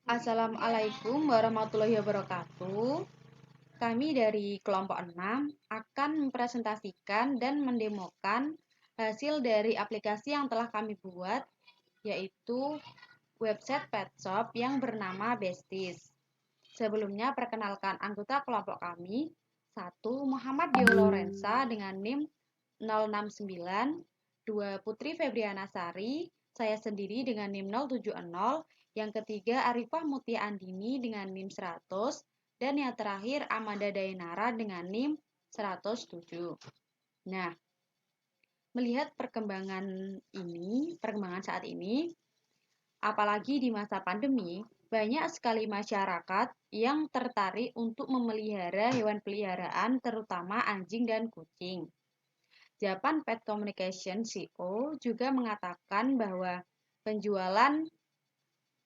Assalamualaikum warahmatullahi wabarakatuh. Kami dari kelompok 6 akan mempresentasikan dan mendemokan hasil dari aplikasi yang telah kami buat, yaitu website pet shop yang bernama Besties. Sebelumnya perkenalkan anggota kelompok kami. 1. Muhammad Dio Lorenza dengan NIM 069, 2. Putri Febriana Sari, saya sendiri dengan NIM 070, yang ketiga Arifah Mutia Andini dengan NIM 100, dan yang terakhir Amanda Dainara dengan NIM 107. Nah, melihat perkembangan saat ini, apalagi di masa pandemi, banyak sekali masyarakat yang tertarik untuk memelihara hewan peliharaan, terutama anjing dan kucing. Japan Pet Communication CEO juga mengatakan bahwa penjualan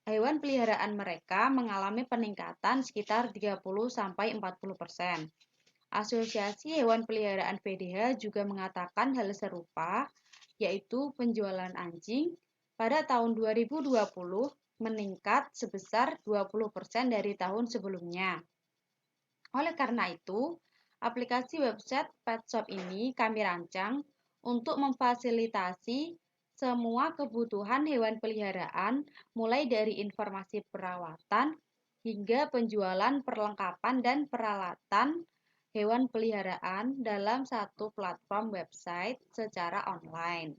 hewan peliharaan mereka mengalami peningkatan sekitar 30-40%. Asosiasi Hewan Peliharaan VDH juga mengatakan hal serupa, yaitu penjualan anjing pada tahun 2020 meningkat sebesar 20% dari tahun sebelumnya. Oleh karena itu, aplikasi website pet shop ini kami rancang untuk memfasilitasi semua kebutuhan hewan peliharaan, mulai dari informasi perawatan hingga penjualan perlengkapan dan peralatan hewan peliharaan dalam satu platform website secara online,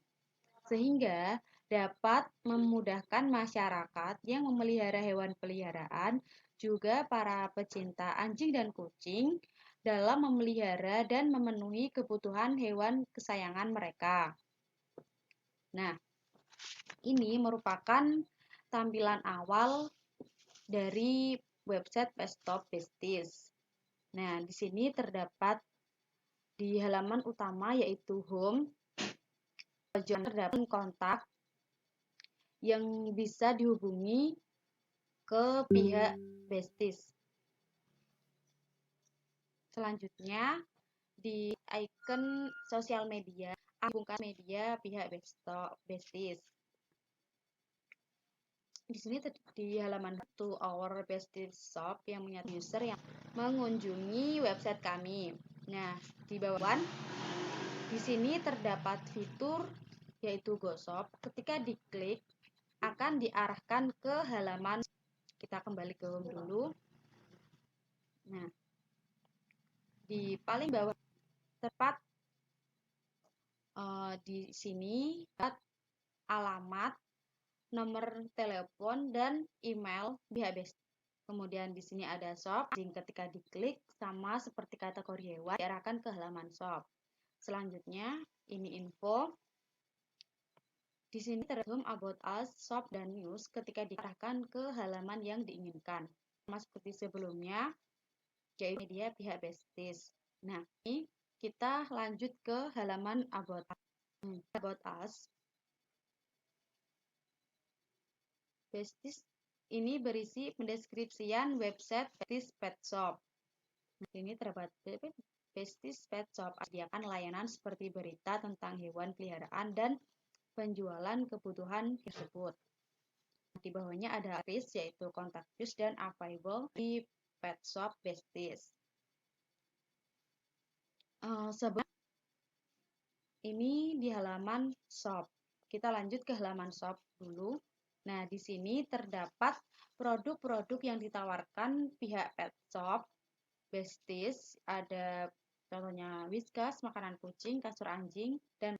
sehingga dapat memudahkan masyarakat yang memelihara hewan peliharaan, juga para pecinta anjing dan kucing, dalam memelihara dan memenuhi kebutuhan hewan kesayangan mereka. Nah, ini merupakan tampilan awal dari website Pet Shop Besties. Nah, di sini terdapat di halaman utama yaitu home, terdapat kontak yang bisa dihubungi ke pihak Besties. Selanjutnya, di icon sosial media, hubungkan media pihak Besties. Di sini di halaman to our Besties shop yang punya user yang mengunjungi website kami. Nah, di bawah di sini terdapat fitur yaitu Go Shop. Ketika diklik akan diarahkan ke halaman. Kita kembali ke home dulu. Nah, di paling bawah tepat di sini alamat, nomor telepon, dan email pihak Besties. Kemudian di sini ada shop. Ketika diklik sama seperti kategori hewan, diarahkan ke halaman shop. Selanjutnya ini info. Di sini terdapat about us, shop, dan news ketika diarahkan ke halaman yang diinginkan. Sama seperti sebelumnya, yaitu media pihak Besties. Nah, ini kita lanjut ke halaman about us. Besties ini berisi pendeskripsian website Besties Pet Shop. Nah, ini terdapat Besties Pet Shop menyediakan layanan seperti berita tentang hewan peliharaan dan penjualan kebutuhan tersebut. Di bawahnya ada list yaitu contact us dan available di Pet Shop Besties. Sebelum ini di halaman shop. Kita lanjut ke halaman shop dulu. Nah, di sini terdapat produk-produk yang ditawarkan pihak Pet Shop Besties. Ada contohnya Whiskas, makanan kucing, kasur anjing, dan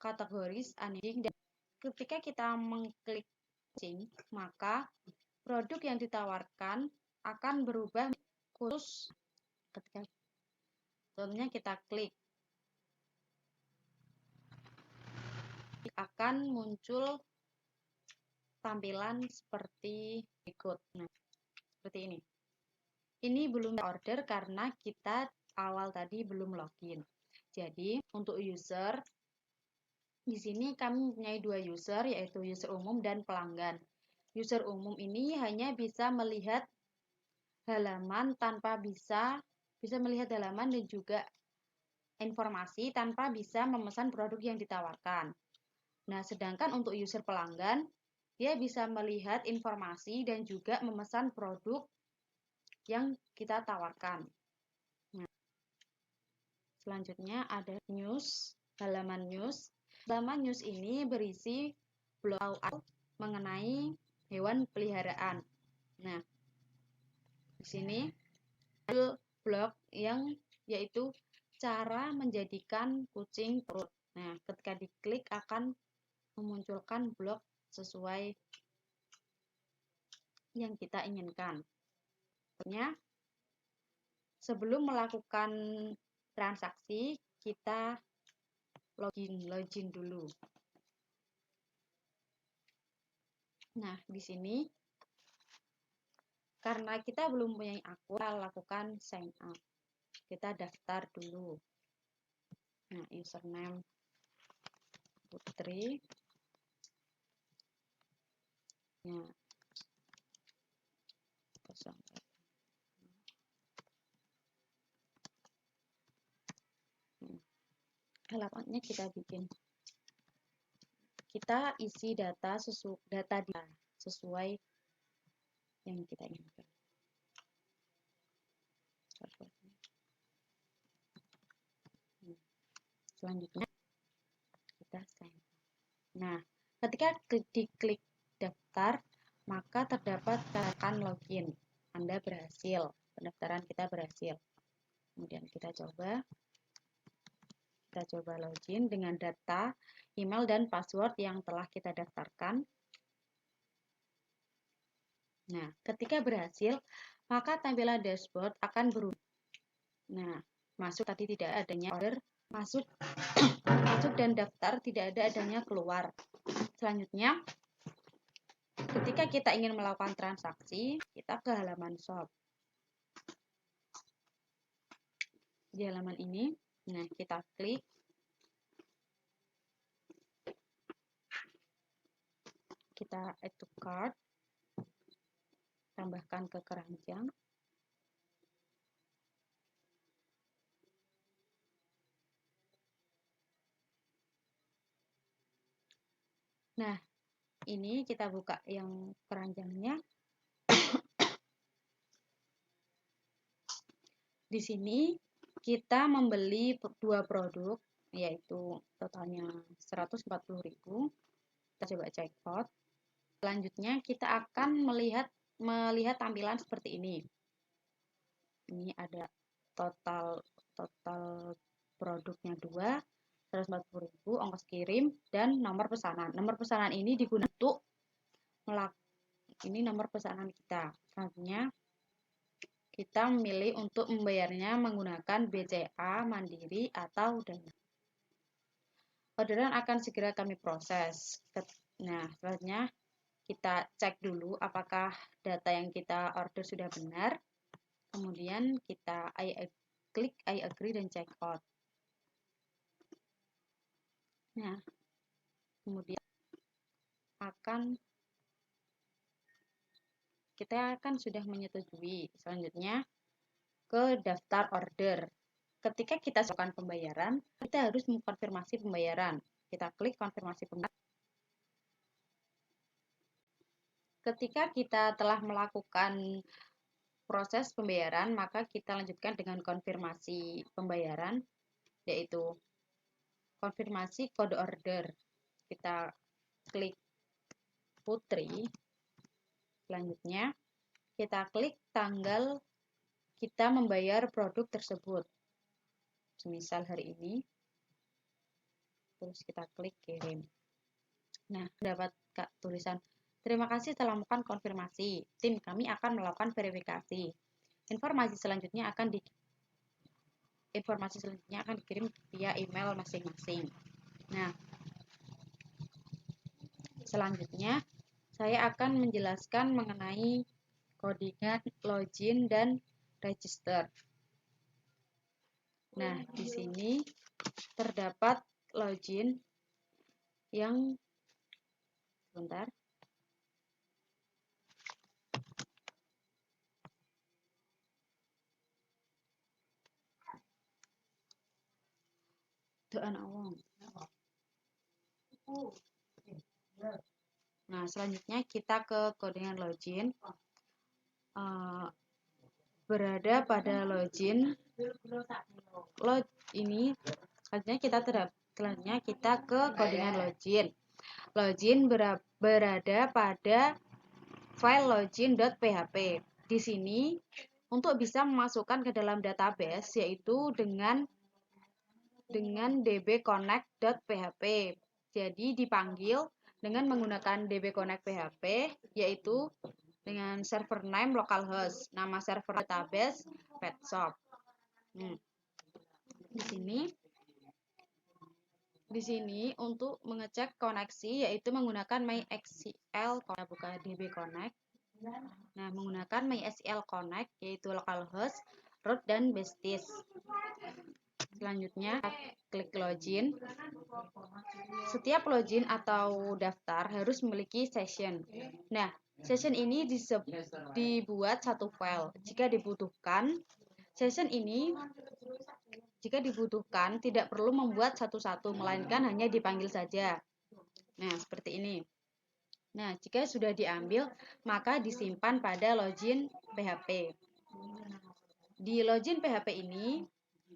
kategoris anjing. Dan ketika kita mengklik kucing, maka produk yang ditawarkan akan berubah khusus. Ketika contohnya kita klik, akan muncul tampilan seperti berikut. Nah, seperti ini. Ini belum order karena kita awal tadi belum login. Jadi, untuk user, di sini kami mempunyai dua user, yaitu user umum dan pelanggan. User umum ini hanya bisa melihat halaman tanpa bisa melihat halaman dan juga informasi tanpa bisa memesan produk yang ditawarkan. Nah, sedangkan untuk user pelanggan, dia bisa melihat informasi dan juga memesan produk yang kita tawarkan. Nah, selanjutnya ada news, halaman news. Halaman news ini berisi blog mengenai hewan peliharaan. Nah, di sini ada blog yang yaitu cara menjadikan kucing perut. Nah, ketika diklik akan memunculkan blog sesuai yang kita inginkan. Tentunya sebelum melakukan transaksi kita login dulu. Nah, di sini karena kita belum punya akun, kita lakukan sign up. Kita daftar dulu. Nah, username Putri. Nah, halamannya kita bikin. Kita isi data sesuai yang kita inginkan. Selanjutnya kita sign up. Nah, ketika diklik daftar, maka terdapat catatan login. Anda berhasil, pendaftaran kita berhasil. Kemudian kita coba login dengan data email dan password yang telah kita daftarkan. Nah, ketika berhasil, maka tampilan dashboard akan berubah. Nah, masuk tadi tidak adanya order, masuk dan daftar tidak adanya keluar. Selanjutnya, ketika kita ingin melakukan transaksi, kita ke halaman shop. Di halaman ini, nah kita klik. Kita add to cart. Tambahkan ke keranjang. Nah, ini kita buka yang keranjangnya. Di sini kita membeli 2 produk, yaitu totalnya 140.000. Kita coba check out. Selanjutnya kita akan melihat tampilan seperti ini. Ini ada total produknya 2, 140.000, ongkos kirim, dan nomor pesanan. Nomor pesanan ini digunakan untuk ini nomor pesanan kita. Selanjutnya kita memilih untuk membayarnya menggunakan BCA, Mandiri, atau Dana. Orderan akan segera kami proses. Nah, selanjutnya kita cek dulu apakah data yang kita order sudah benar. Kemudian kita klik I agree dan check out. Nah, kemudian kita akan sudah menyetujui. Selanjutnya ke daftar order. Ketika kita melakukan pembayaran, kita harus mengkonfirmasi pembayaran. Kita klik konfirmasi pembayaran. Ketika kita telah melakukan proses pembayaran, maka kita lanjutkan dengan konfirmasi pembayaran, yaitu konfirmasi kode order. Kita klik Putri. Selanjutnya, kita klik tanggal kita membayar produk tersebut. Semisal hari ini. Terus kita klik kirim. Nah, dapat tulisan, terima kasih telah melakukan konfirmasi. Tim kami akan melakukan verifikasi. Informasi selanjutnya akan dikirim via email masing-masing. Nah, selanjutnya saya akan menjelaskan mengenai codingan, login, dan register. Nah, di sini terdapat login yang sebentar. Doan awang. Nah, selanjutnya kita ke codingan login. Berada pada login ini, selanjutnya kita ke codingan login. Login berada pada file login.php. Di sini untuk bisa memasukkan ke dalam database yaitu dengan dbconnect.php. Jadi dipanggil dengan menggunakan dbconnect.php yaitu dengan server name localhost, nama server database petshop. Di sini untuk mengecek koneksi yaitu menggunakan MySQL, buka dbconnect. Nah, menggunakan MySQL Connect yaitu localhost, root dan baseDIS. Selanjutnya klik login. Setiap login atau daftar harus memiliki session. Nah, session ini dibuat satu file. Jika dibutuhkan tidak perlu membuat satu-satu, melainkan hanya dipanggil saja. Nah, seperti ini. Nah, jika sudah diambil, maka disimpan pada login PHP. Di login PHP ini,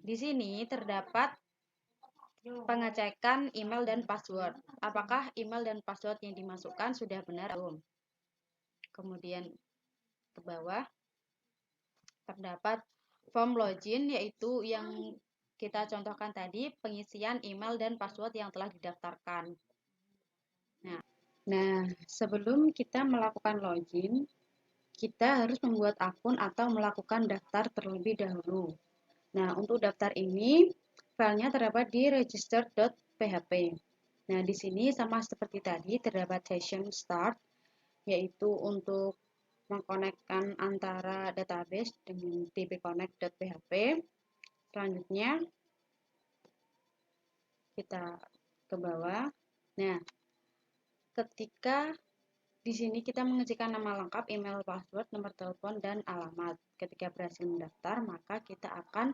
di sini terdapat pengecekan email dan password. Apakah email dan password yang dimasukkan sudah benar? Kemudian ke bawah terdapat form login, yaitu yang kita contohkan tadi, pengisian email dan password yang telah didaftarkan. Nah, sebelum kita melakukan login, kita harus membuat akun atau melakukan daftar terlebih dahulu. Nah, untuk daftar ini, filenya terdapat di register.php. Nah, di sini sama seperti tadi, terdapat session start, yaitu untuk mengkonekkan antara database dengan dbconnect.php. Selanjutnya, kita ke bawah. Nah, ketika di sini kita mengisikan nama lengkap, email, password, nomor telepon, dan alamat. Ketika berhasil mendaftar, maka kita akan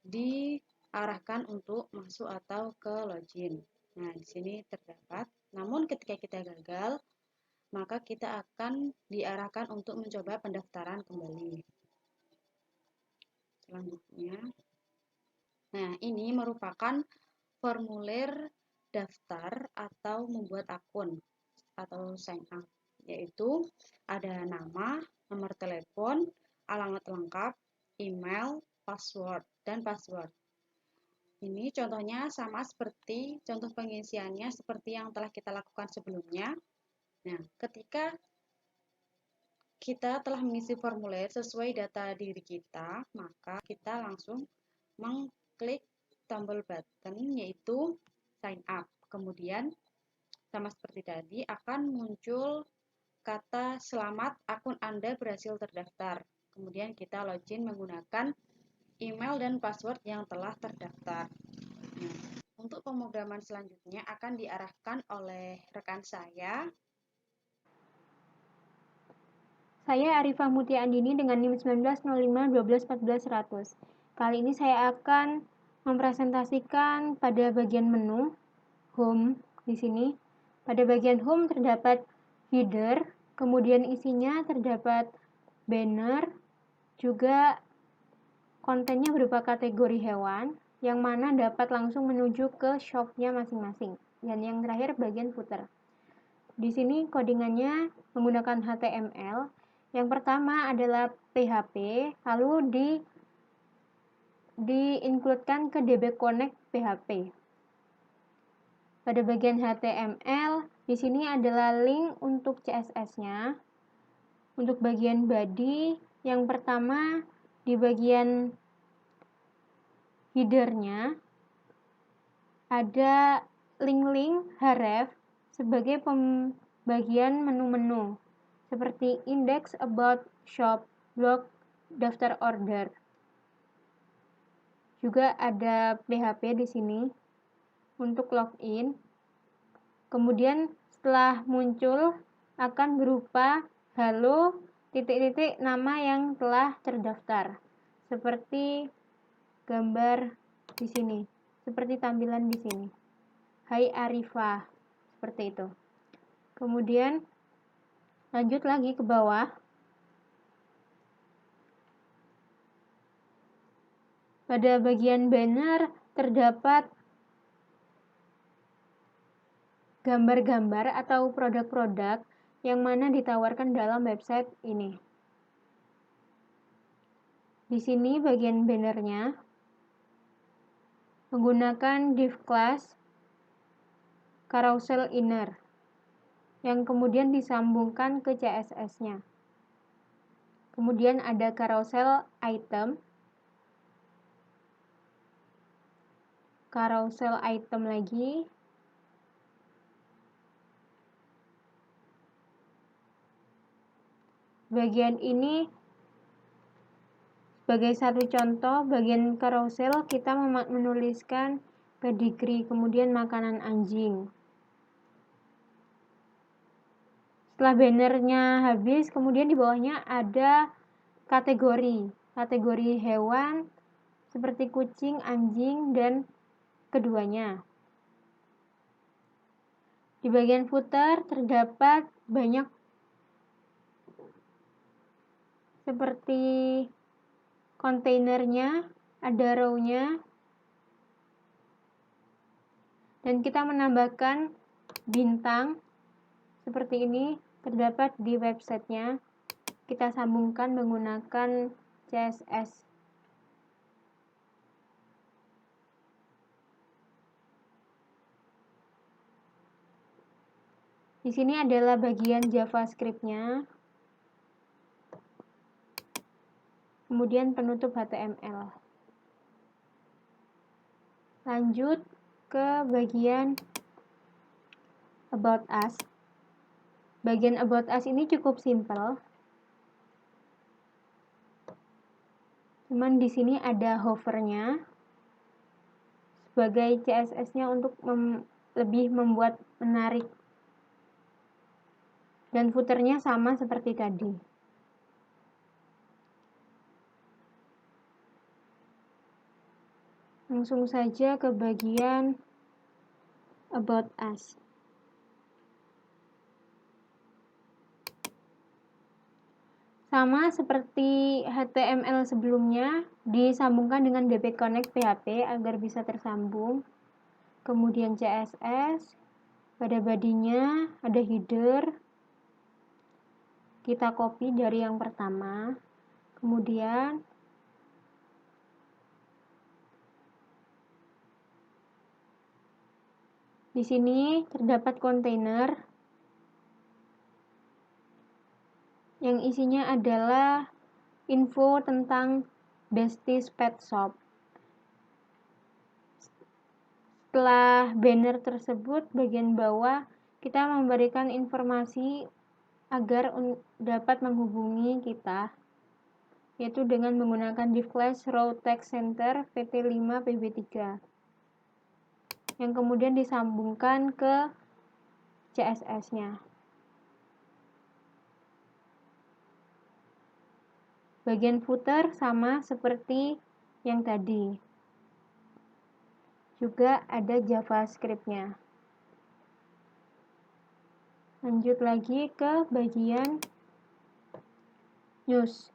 diarahkan untuk masuk atau ke login. Nah, di sini terdapat. Namun ketika kita gagal, maka kita akan diarahkan untuk mencoba pendaftaran kembali. Selanjutnya, nah ini merupakan formulir daftar atau membuat akun atau sign up, yaitu ada nama, nomor telepon, alamat lengkap, email, password, dan password. Ini contohnya sama seperti contoh pengisiannya seperti yang telah kita lakukan sebelumnya. Nah, ketika kita telah mengisi formulir sesuai data diri kita, maka kita langsung mengklik tombol button yaitu sign up. Kemudian sama seperti tadi akan muncul kata selamat, akun Anda berhasil terdaftar. Kemudian kita login menggunakan email dan password yang telah terdaftar. Nah, untuk pemrograman selanjutnya akan diarahkan oleh rekan saya. Saya Arifah Mutia Andini dengan NIM 1905121400. Kali ini saya akan mempresentasikan pada bagian menu home di sini. Pada bagian home terdapat header, kemudian isinya terdapat banner, juga kontennya berupa kategori hewan, yang mana dapat langsung menuju ke shop-nya masing-masing. Dan yang terakhir bagian footer. Di sini codingannya menggunakan HTML. Yang pertama adalah PHP, lalu di-includekan ke dbconnect PHP. Pada bagian HTML, di sini adalah link untuk CSS-nya. Untuk bagian body, yang pertama di bagian header-nya ada link-link href sebagai pembagian menu-menu seperti index, about, shop, blog, daftar order. Juga ada PHP di sini untuk login. Kemudian setelah muncul akan berupa halo titik-titik nama yang telah terdaftar. Seperti gambar di sini, seperti tampilan di sini. Hai Arifah, seperti itu. Kemudian lanjut lagi ke bawah. Pada bagian banner terdapat gambar-gambar atau produk-produk yang mana ditawarkan dalam website ini. Di sini bagian bannernya menggunakan div class carousel inner yang kemudian disambungkan ke CSS-nya. Kemudian ada carousel item lagi, bagian ini sebagai satu contoh, bagian carousel kita menuliskan pedigree, kemudian makanan anjing. Setelah bannernya habis, kemudian di bawahnya ada kategori hewan seperti kucing, anjing, dan keduanya. Di bagian footer terdapat banyak seperti kontainernya, ada row-nya, dan kita menambahkan bintang seperti ini terdapat di websitenya. Kita sambungkan menggunakan CSS. Di sini adalah bagian JavaScript-nya. Kemudian penutup HTML. Lanjut ke bagian About Us. Bagian About Us ini cukup simpel. Cuman di sini ada hover-nya sebagai CSS-nya untuk lebih membuat menarik. Dan footer-nya sama seperti tadi. Langsung saja ke bagian About Us. Sama seperti HTML sebelumnya, disambungkan dengan DP Connect PHP agar bisa tersambung. Kemudian CSS, pada bodinya ada header. Kita copy dari yang pertama. Kemudian di sini terdapat kontainer yang isinya adalah info tentang Besti's Pet Shop. Setelah banner tersebut, bagian bawah kita memberikan informasi agar dapat menghubungi kita, yaitu dengan menggunakan div class row text center pt5 pb3 yang kemudian disambungkan ke CSS-nya. Bagian footer sama seperti yang tadi. Juga ada JavaScript-nya. Lanjut lagi ke bagian news.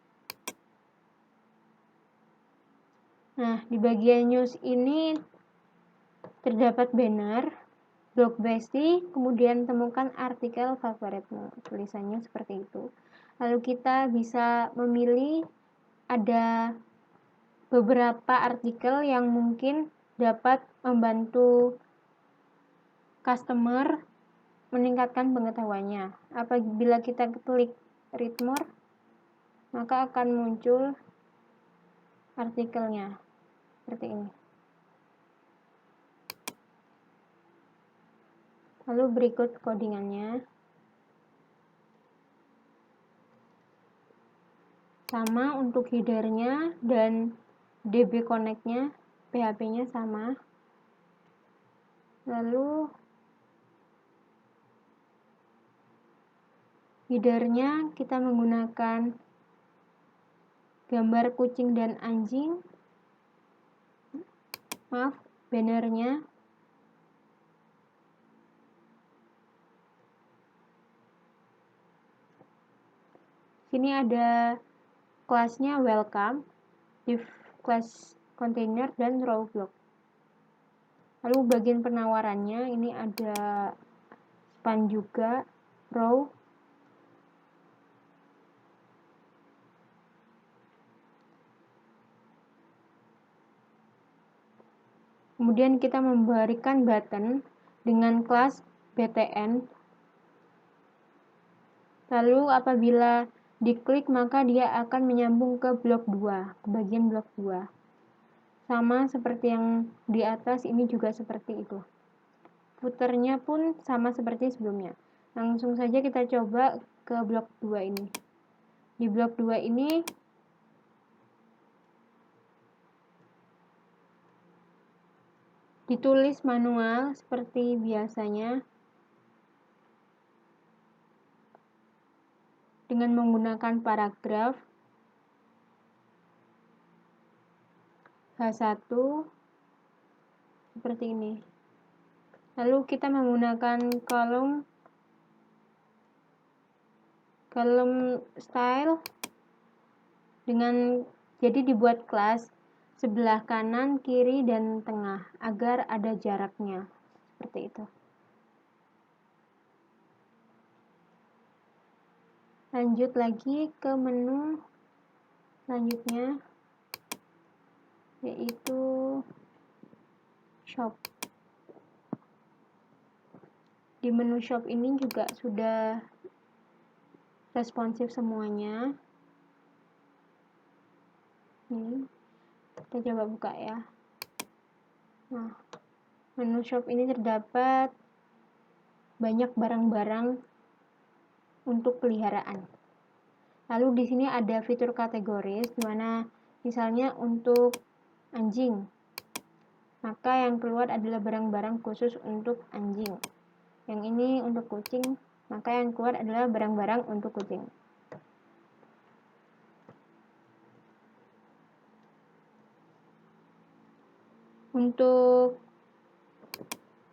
Nah, di bagian news ini terdapat banner, blog Besti, kemudian temukan artikel favoritmu. Tulisannya seperti itu. Lalu kita bisa memilih, ada beberapa artikel yang mungkin dapat membantu customer meningkatkan pengetahuannya. Apabila kita klik read more, maka akan muncul artikelnya seperti ini. Lalu berikut codingannya. Sama untuk headernya dan DB Connect-nya, PHP-nya sama. Lalu headernya kita menggunakan gambar kucing dan anjing. Maaf, bannernya Sini ada kelasnya welcome, div class container, dan row block. Lalu bagian penawarannya ini ada span juga, row, kemudian kita memberikan button dengan kelas btn. Lalu apabila diklik maka dia akan menyambung ke blok 2, ke bagian blok 2. Sama seperti yang di atas, ini juga seperti itu. Footernya pun sama seperti sebelumnya. Langsung saja kita coba ke blok 2 ini. Di blok 2 ini ditulis manual seperti biasanya dengan menggunakan paragraf H1 seperti ini. Lalu kita menggunakan kolom style dengan jadi dibuat kelas sebelah kanan, kiri, dan tengah agar ada jaraknya seperti itu. Lanjut lagi ke menu selanjutnya, yaitu shop. Di menu shop ini juga sudah responsif semuanya. Ini kita coba buka ya. Nah, menu shop ini terdapat banyak barang-barang untuk peliharaan. Lalu di sini ada fitur kategoris, di mana misalnya untuk anjing, maka yang keluar adalah barang-barang khusus untuk anjing. Yang ini untuk kucing, maka yang keluar adalah barang-barang untuk kucing. Untuk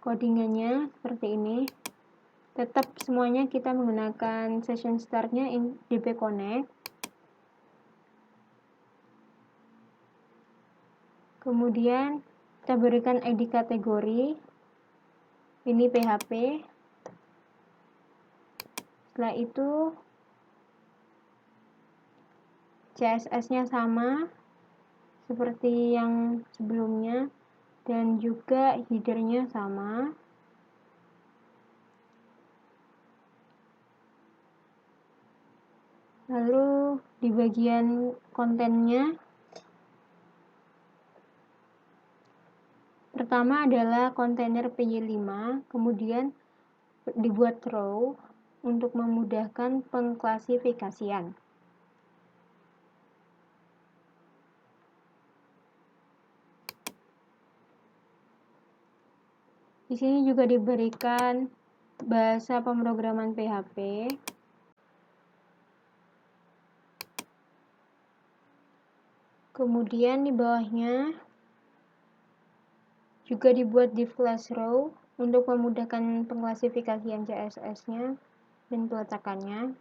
codingannya seperti ini. Tetap semuanya kita menggunakan session startnya DB Connect. Kemudian kita berikan ID kategori. Ini PHP. Setelah itu CSS-nya sama seperti yang sebelumnya. Dan juga header-nya sama. Lalu di bagian kontennya, pertama adalah kontainer PY5, kemudian dibuat row untuk memudahkan pengklasifikasian. Di sini juga diberikan bahasa pemrograman PHP. Kemudian di bawahnya juga dibuat div class row untuk memudahkan pengklasifikasian CSS-nya dan peletakannya.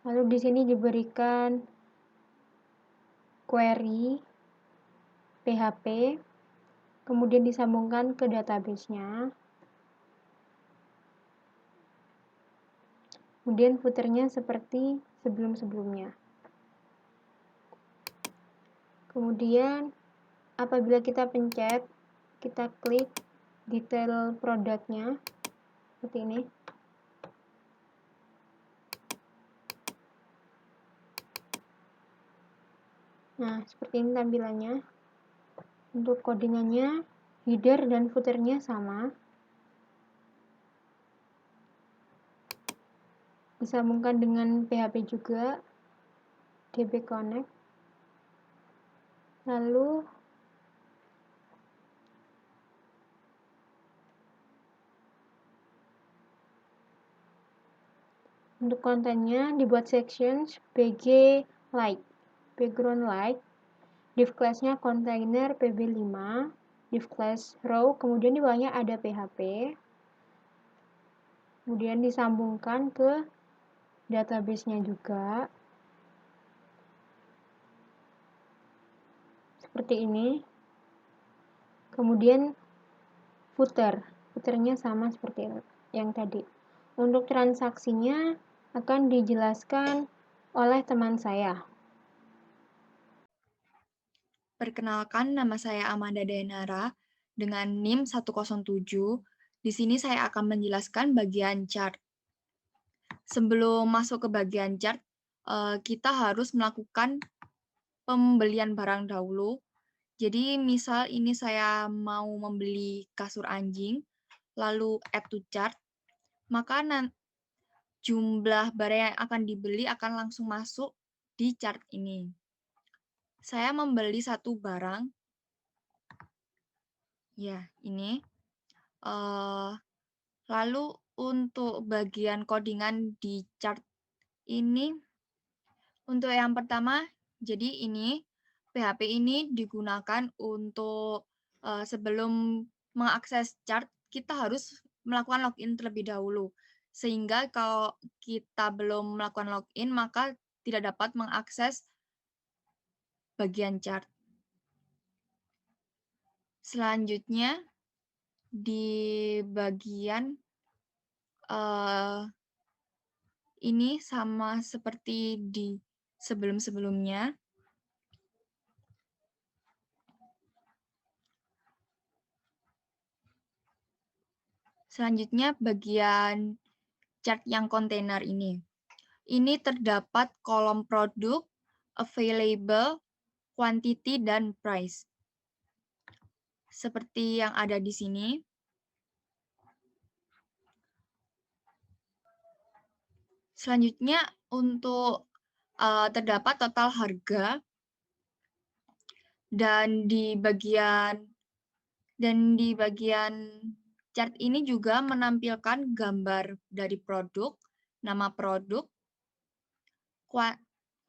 Lalu di sini diberikan query PHP, kemudian disambungkan ke database-nya. Kemudian footernya seperti sebelum-sebelumnya. Kemudian apabila kita pencet, kita klik detail produknya seperti ini. Nah, seperti ini tampilannya. Untuk codingannya, header dan footernya sama. Disambungkan dengan PHP juga, DB Connect. Lalu untuk kontennya dibuat sections BG Light, background light, div class-nya container PB5, div class row, kemudian di bawahnya ada PHP. kemudian disambungkan ke database-nya juga. Seperti ini. Kemudian footernya sama seperti yang tadi. Untuk transaksinya akan dijelaskan oleh teman saya. Perkenalkan, nama saya Amanda Dayanara dengan NIM 107. Di sini saya akan menjelaskan bagian chart. Sebelum masuk ke bagian chart, kita harus melakukan pembelian barang dahulu. Jadi misal ini saya mau membeli kasur anjing, lalu add to chart, maka jumlah barang yang akan dibeli akan langsung masuk di chart ini. Saya membeli satu barang, ya ini. Lalu untuk bagian codingan di chart ini, untuk yang pertama, jadi ini PHP ini digunakan untuk sebelum mengakses chart, kita harus melakukan login terlebih dahulu. Sehingga kalau kita belum melakukan login, maka tidak dapat mengakses bagian chart. Selanjutnya, di bagian ini sama seperti di sebelum-sebelumnya. Selanjutnya bagian chart yang kontainer ini. Ini terdapat kolom produk, available, quantity, dan price. Seperti yang ada di sini. Selanjutnya untuk terdapat total harga dan di bagian chart ini juga menampilkan gambar dari produk, nama produk,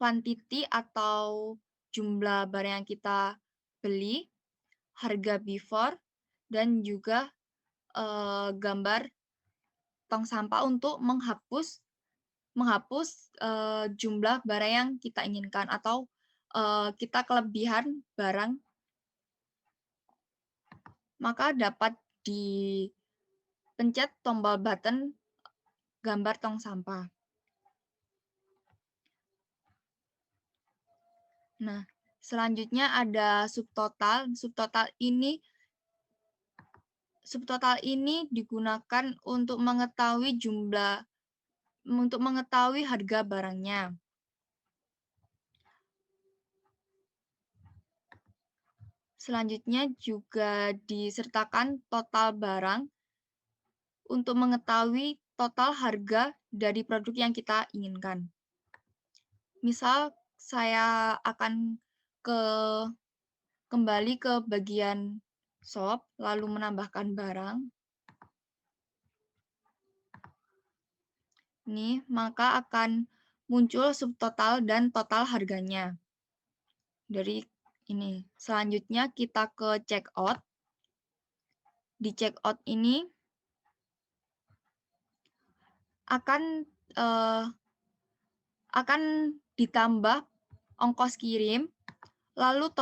quantity atau jumlah barang yang kita beli, harga before, dan juga gambar tong sampah untuk menghapus jumlah barang yang kita inginkan atau kita kelebihan barang, maka dapat dipencet tombol button gambar tong sampah. Nah, selanjutnya ada subtotal. Subtotal ini digunakan untuk mengetahui harga barangnya. Selanjutnya juga disertakan total barang untuk mengetahui total harga dari produk yang kita inginkan. Misal saya akan kembali ke bagian shop, lalu menambahkan barang. Ini, maka akan muncul subtotal dan total harganya. Dari ini. Selanjutnya kita ke checkout. Di checkout ini akan ditambah ongkos kirim, lalu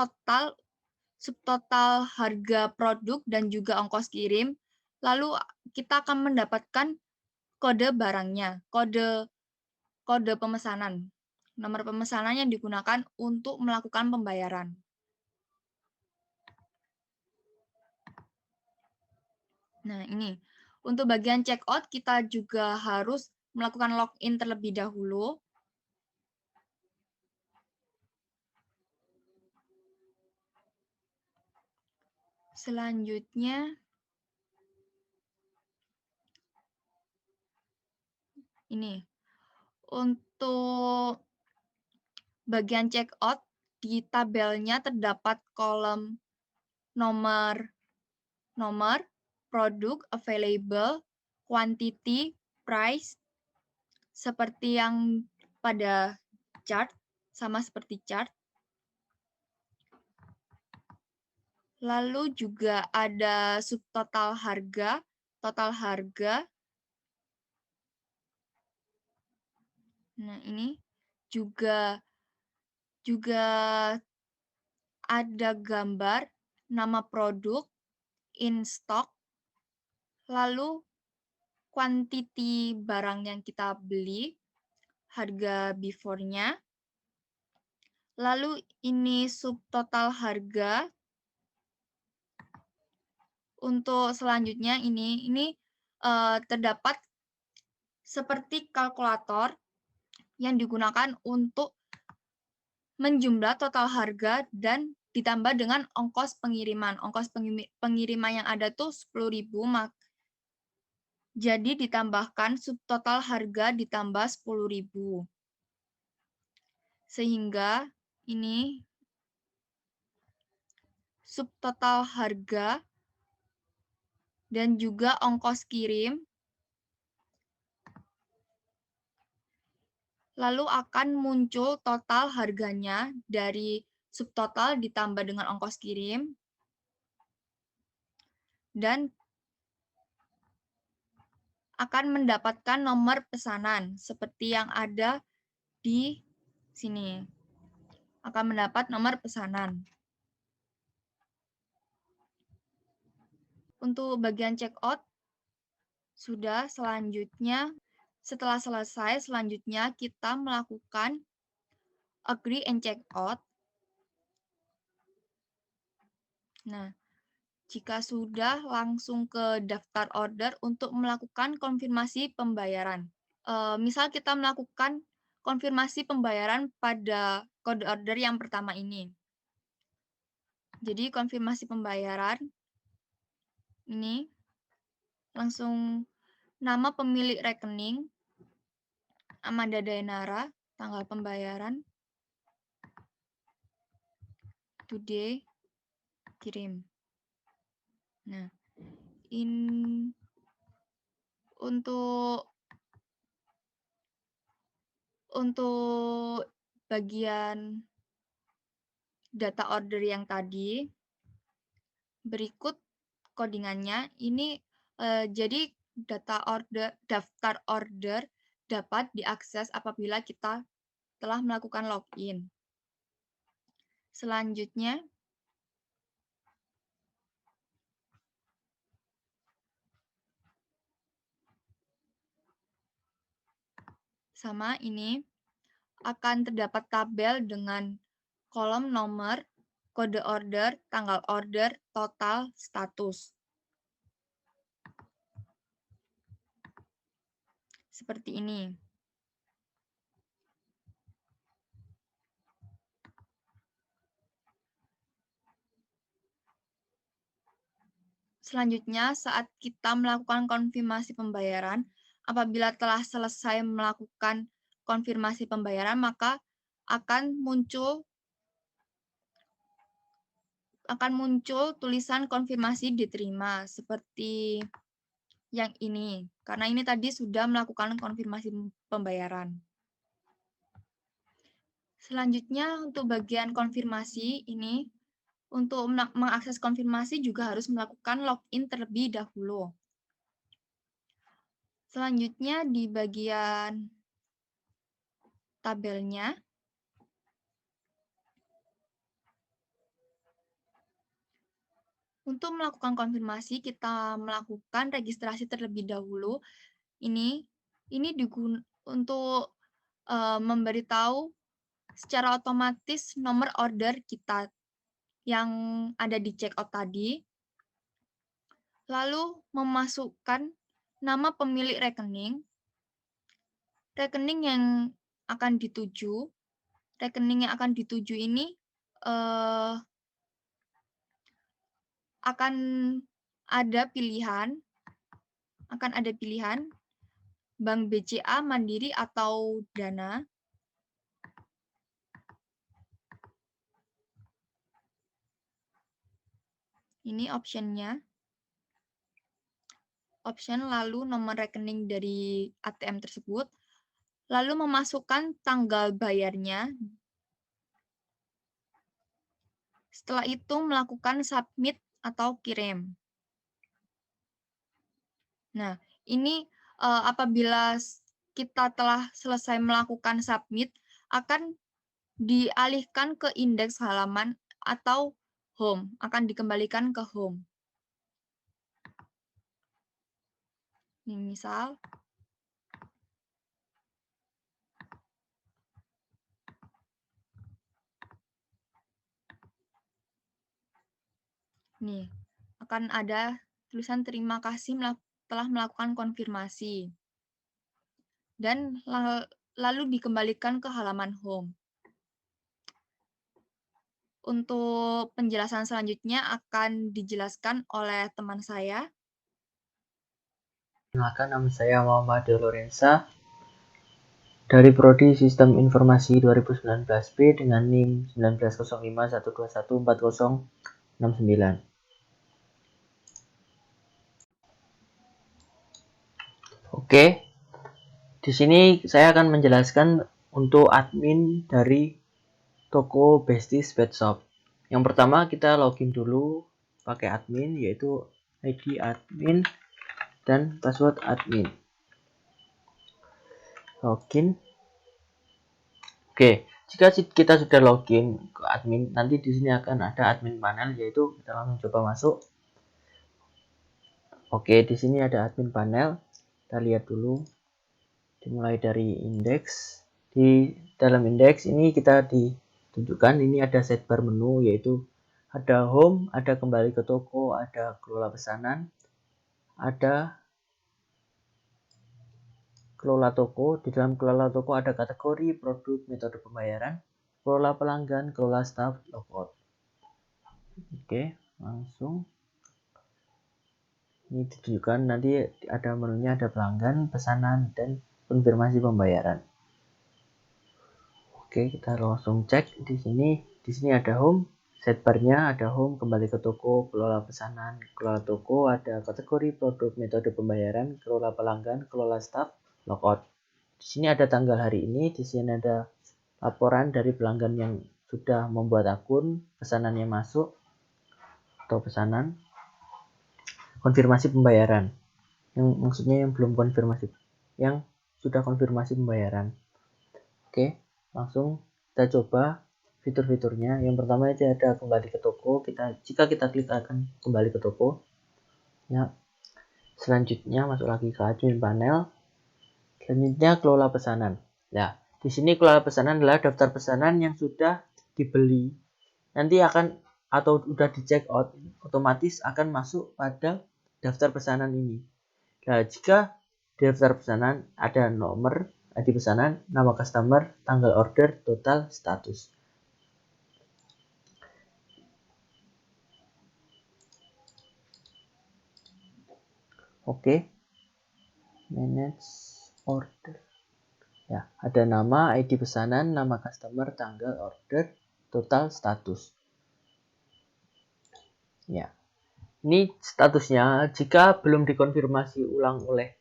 subtotal harga produk dan juga ongkos kirim, lalu kita akan mendapatkan kode barangnya, kode pemesanan. Nomor pemesanan yang digunakan untuk melakukan pembayaran. Nah, ini. Untuk bagian checkout, kita juga harus melakukan login terlebih dahulu. Selanjutnya, ini. Untuk bagian checkout, di tabelnya terdapat kolom nomor, produk, available, quantity, price, seperti yang pada chart, sama seperti chart. Lalu juga ada subtotal harga, total harga, Nah, ini juga ada gambar nama produk, in stock, lalu quantity barang yang kita beli, harga before-nya, lalu ini subtotal harga. Untuk selanjutnya ini terdapat seperti kalkulator yang digunakan untuk menjumlah total harga dan ditambah dengan ongkos pengiriman. Ongkos pengiriman yang ada tuh 10.000, jadi ditambahkan subtotal harga ditambah 10.000. Sehingga ini subtotal harga dan juga ongkos kirim, lalu akan muncul total harganya dari subtotal ditambah dengan ongkos kirim, dan akan mendapatkan nomor pesanan seperti yang ada di sini. Akan mendapat nomor pesanan. Untuk bagian checkout, sudah selanjutnya, setelah selesai, selanjutnya kita melakukan agree and checkout. Nah, jika sudah, langsung ke daftar order untuk melakukan konfirmasi pembayaran. Misal kita melakukan konfirmasi pembayaran pada kode order yang pertama ini. Jadi konfirmasi pembayaran ini langsung nama pemilik rekening, Amanda Dayanara, tanggal pembayaran, today, kirim. Nah, untuk bagian data order yang tadi, berikut codingannya. Ini jadi daftar order dapat diakses apabila kita telah melakukan login. Selanjutnya, sama ini akan terdapat tabel dengan kolom nomor, kode order, tanggal order, total, status. Seperti ini. Selanjutnya, saat kita melakukan konfirmasi pembayaran, apabila telah selesai melakukan konfirmasi pembayaran, maka akan muncul tulisan konfirmasi diterima seperti yang ini, karena ini tadi sudah melakukan konfirmasi pembayaran. Selanjutnya, untuk bagian konfirmasi ini, untuk mengakses konfirmasi juga harus melakukan login terlebih dahulu. Selanjutnya, di bagian tabelnya, untuk melakukan konfirmasi, kita melakukan registrasi terlebih dahulu. Ini untuk memberitahu secara otomatis nomor order kita yang ada di checkout tadi. Lalu memasukkan nama pemilik rekening yang akan dituju. Rekening yang akan dituju ini akan ada pilihan Bank BCA, Mandiri, atau Dana. Ini optionnya. Option lalu nomor rekening dari ATM tersebut. Lalu memasukkan tanggal bayarnya. Setelah itu melakukan submit atau kirim. Nah, ini apabila kita telah selesai melakukan submit, akan dialihkan ke indeks halaman atau home, akan dikembalikan ke home. Ini misal, nih, akan ada tulisan terima kasih telah melakukan konfirmasi. Dan lalu dikembalikan ke halaman home. Untuk penjelasan selanjutnya akan dijelaskan oleh teman saya. Perkenalkan, nama saya Muhammad Lorenza dari Prodi Sistem Informasi 2019B dengan NIM 19051214069. Oke, di sini saya akan menjelaskan untuk admin dari toko Besties Pet Shop. Yang pertama kita login dulu pakai admin, yaitu ID admin dan password admin. Login. Oke, jika kita sudah login ke admin, nanti di sini akan ada admin panel, yaitu kita langsung coba masuk. Oke, di sini ada admin panel. Kita lihat dulu. Dimulai dari indeks. Di dalam indeks ini kita ditunjukkan ini ada sidebar menu, yaitu ada home, ada kembali ke toko, ada kelola pesanan, ada kelola toko. Di dalam kelola toko ada kategori, produk, metode pembayaran, kelola pelanggan, kelola staff, logout. Oke, langsung ini ditunjukkan, nanti ada menunya, ada pelanggan, pesanan, dan konfirmasi pembayaran. Oke, kita langsung cek di sini. Di sini ada home, sidebarnya ada home, kembali ke toko, kelola pesanan, kelola toko, ada kategori, produk, metode pembayaran, kelola pelanggan, kelola staff, logout. Di sini ada tanggal hari ini, di sini ada laporan dari pelanggan yang sudah membuat akun, pesanan yang masuk atau pesanan, konfirmasi pembayaran. Yang maksudnya yang belum konfirmasi, yang sudah konfirmasi pembayaran. Oke, langsung kita coba fitur-fiturnya. Yang pertama itu ada kembali ke toko. Jika kita klik akan kembali ke toko. Ya. Selanjutnya masuk lagi ke admin panel. Selanjutnya kelola pesanan. Nah, di sini kelola pesanan adalah daftar pesanan yang sudah dibeli. Nanti akan atau sudah di check out, otomatis akan masuk pada daftar pesanan ini. Nah, jika di daftar pesanan ada nomor ID pesanan, nama customer, tanggal order, total, status. Oke. Manage order. Ya, ada nama, ID pesanan, nama customer, tanggal order, total, status. Ya. Ini statusnya jika belum dikonfirmasi ulang oleh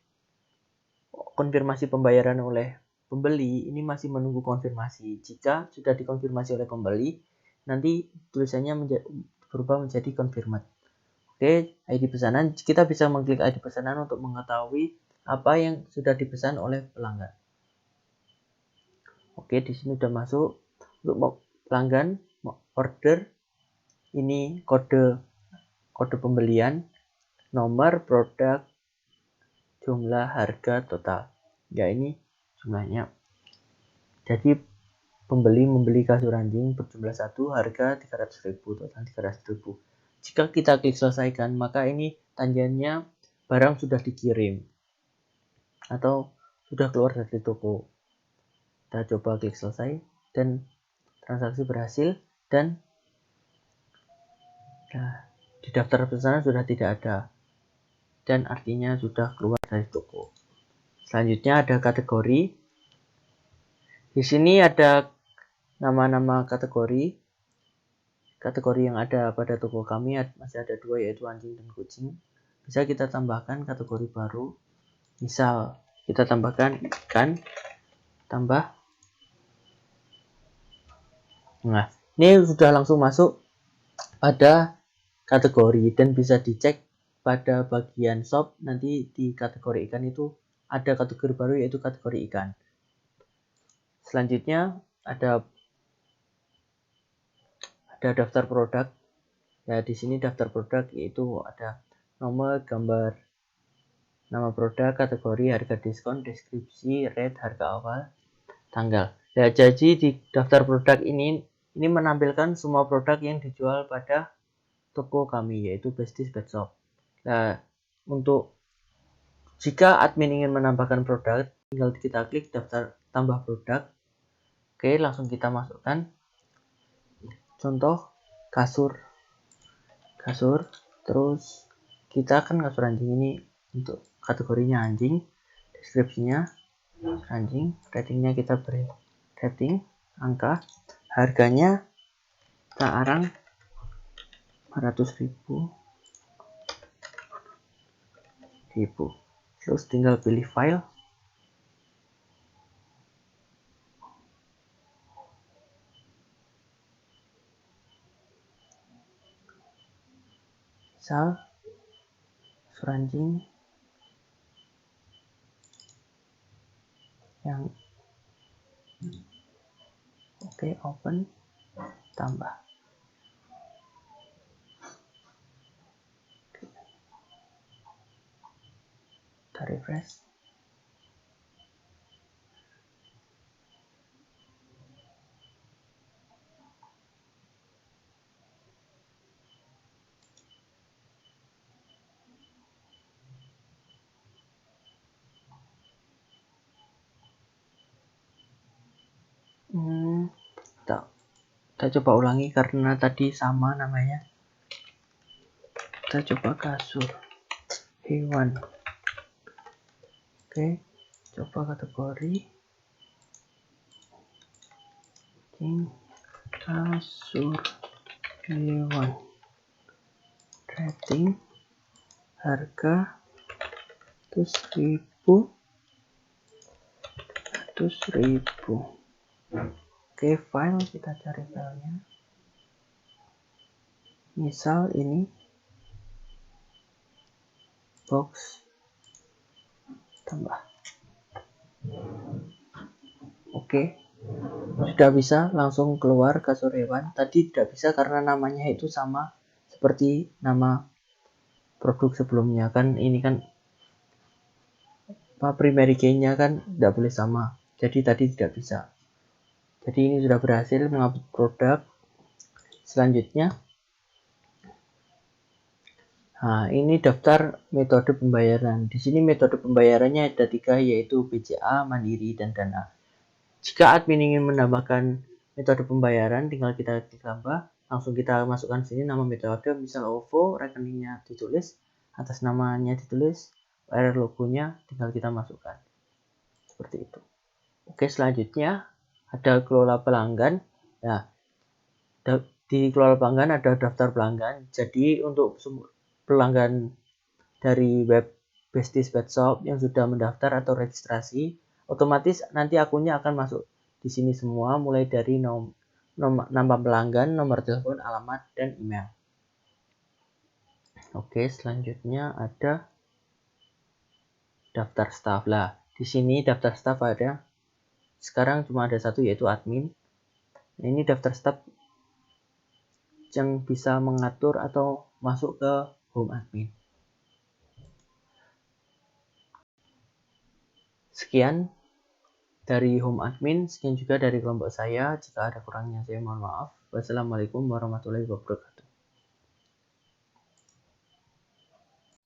konfirmasi pembayaran oleh pembeli, ini masih menunggu konfirmasi. Jika sudah dikonfirmasi oleh pembeli, nanti tulisannya berubah menjadi confirmed. Oke, ID pesanan, kita bisa mengklik ID pesanan untuk mengetahui apa yang sudah dipesan oleh pelanggan. Oke, di sini sudah masuk. Untuk pelanggan order, ini kode pembelian, nomor, produk, jumlah, harga, total. Ya, ini jumlahnya. Jadi pembeli membeli kasur anjing berjumlah 1, harga 300.000, total 300.000. Jika kita klik selesaikan, maka ini tandanya barang sudah dikirim atau sudah keluar dari toko. Kita coba klik selesai dan transaksi berhasil, dan di daftar pesanan sudah tidak ada dan artinya sudah keluar dari toko. Selanjutnya ada kategori. Di sini ada nama-nama kategori yang ada pada toko kami, masih ada 2, yaitu anjing dan kucing. Bisa kita tambahkan kategori baru, misal kita tambahkan ikan, tambah. Nah, ini sudah langsung masuk pada kategori dan bisa dicek pada bagian shop. Nanti di kategori ikan itu ada kategori baru yaitu kategori ikan. Selanjutnya ada daftar produk. Ya, di sini daftar produk yaitu ada nomor, gambar, nama produk, kategori, harga diskon, deskripsi, rate, harga awal, tanggal. Ya, jadi di daftar produk ini menampilkan semua produk yang dijual pada toko kami yaitu Besties Pet Shop. Nah, untuk jika admin ingin menambahkan produk, tinggal kita klik daftar tambah produk. Oke, langsung kita masukkan. Contoh kasur. Terus kita akan kasur anjing ini untuk kategorinya anjing, deskripsinya anjing, ratingnya kita beri rating angka, harganya kita arang 400.000. Terus tinggal pilih file. Misal kasur anjing yang oke, open, tambah. Kita refresh. Kita coba ulangi karena tadi sama namanya. Kita coba kasur hewan. Oke, coba kategori kasur hewan, rating, harga 100.000. Oke, file, kita cari filenya. Misal ini box, tambah. Oke, sudah bisa langsung keluar kasur hewan. Tadi tidak bisa karena namanya itu sama seperti nama produk sebelumnya kan. Ini kan primary key-nya kan tidak boleh sama, jadi tadi tidak bisa. Jadi ini sudah berhasil mengupload produk. Selanjutnya, nah ini daftar metode pembayaran. Di sini metode pembayarannya ada 3 yaitu BCA, Mandiri, dan Dana. Jika admin ingin menambahkan metode pembayaran, tinggal kita klik tambah, langsung kita masukkan sini nama metode, misal OVO, rekeningnya ditulis, atas namanya ditulis, URL logonya tinggal kita masukkan. Seperti itu. Oke, selanjutnya ada kelola pelanggan. Nah, di kelola pelanggan ada daftar pelanggan. Jadi untuk pelanggan dari web Besties Pet Shop yang sudah mendaftar atau registrasi, otomatis nanti akunnya akan masuk di sini semua, mulai dari nama pelanggan, nomor telepon, alamat, dan email. Oke, selanjutnya ada daftar staff. Lah, di sini daftar staff ada. Sekarang cuma ada satu yaitu admin. Ini daftar staff yang bisa mengatur atau masuk ke home admin. Sekian dari home admin, sekian juga dari kelompok saya. Jika ada kurangnya saya mohon maaf. Wassalamualaikum warahmatullahi wabarakatuh.